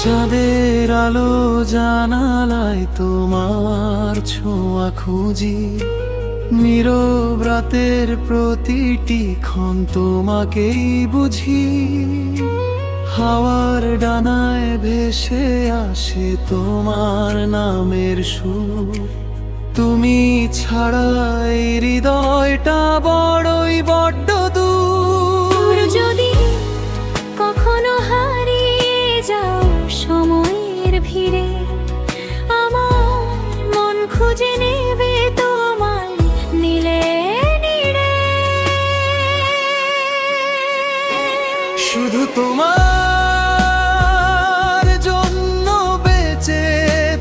চাঁদের আলো জানালায় তোমার ছোঁয়া খুঁজি, নীরব রাতের প্রতিটি ক্ষণ তোমাকেই বুঝি। হাওয়ার ডানায় ভেসে আসে তোমার নামের সুর, তুমি ছাড়া এই হৃদয়টা বড়ই বড্ড দূর। যদি কখনো হারিয়ে যাও সময়ের ভিড়ে, আমার মন খুঁজে নেবে তোমার নীলে নীড়ে। শুধু তোমার জন্য বেঁচে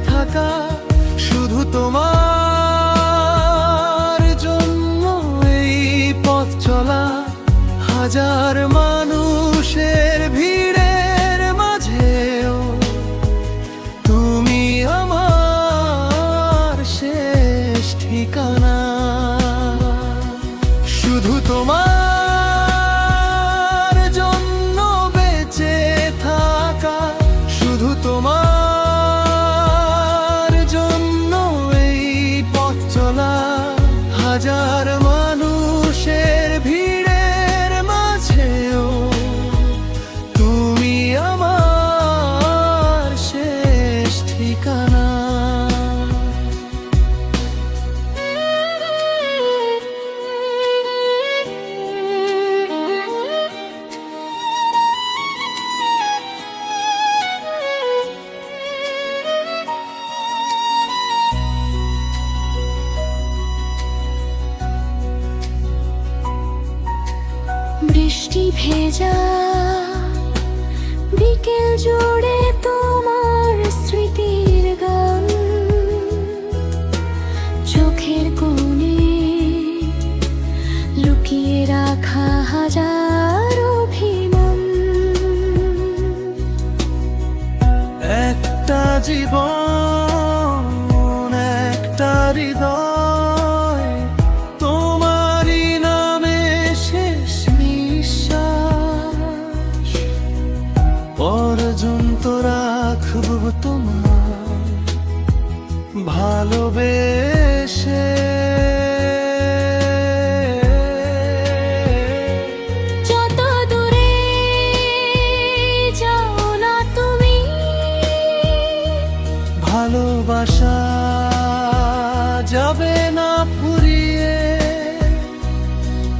থাকা, শুধু তোমার জন্য এই পথ চলা। হাজার মানুষের ভিড়ের মাঝেও তুমি আমার শেষ ঠিকানা। শুধু তোমার জন্য বেঁচে থাকা, শুধু তোমার জন্য এই পথ চলা। হাজার মানুষের ভিড়ের মাঝেও তুমি আমার শেষ ঠিকানা। বৃষ্টি ভেজা বিকেল জুড়ে তোমার স্মৃতির গান, চোখের কোণে লুকিয়ে রাখা হাজার অভিমান। একটা জীবন, একটা হৃদয়, তোমারই নামে শেষ নিঃশ্বাস পর্যন্ত রাখব তোমার ভালোবেসে। যত দূরে যাও না তুমি, ভালোবাসা যাবে না ফুরিয়ে।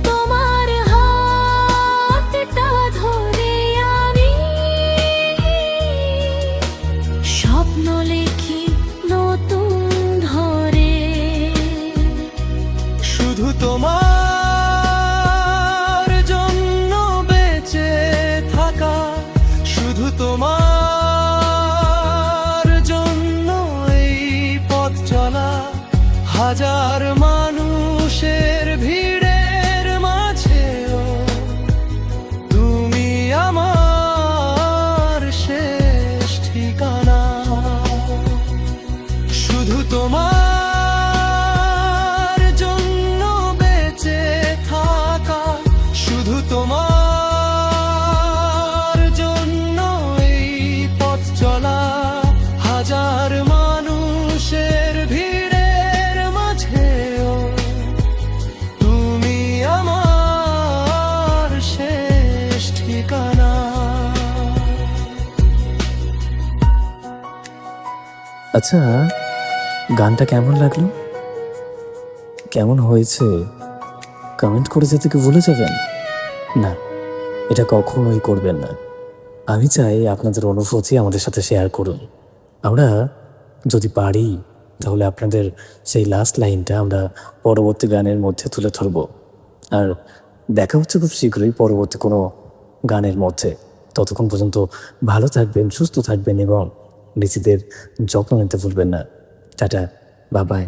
তোমার হাতটা ধরে আমি স্বপ্ন লিখি নতুন ধরে। শুধু তোমার জন্য বেঁচে থাকা, শুধু তোমার জন্য এই পথ চলা। হাজার মানুষের ভিড়ের মাঝেও তুমি আমার শেষ ঠিকানা। শুধু তোমার জন্য বেঁচে থাকা, শুধু তোমার জন্য এই পথ চলা। হাজার মানুষের ভিড়ের মাঝেও তুমি আমার শেষ ঠিকানা। আচ্ছা, গানটা কেমন লাগলো, কেমন হয়েছে কমেন্ট করে যেতে কি ভুলে যাবেন না, এটা কখনোই করবেন না। আমি চাই আপনাদের অনুভূতি আমাদের সাথে শেয়ার করুন। আমরা যদি পারি তাহলে আপনাদের সেই লাস্ট লাইনটা আমরা পরবর্তী গানের মধ্যে তুলে ধরব। আর দেখা হচ্ছে খুব শীঘ্রই পরবর্তী কোনো গানের মধ্যে। ততক্ষণ পর্যন্ত ভালো থাকবেন, সুস্থ থাকবেন এবং নিজেদের যত্ন নিতে ভুলবেন না। Tata, bye bye.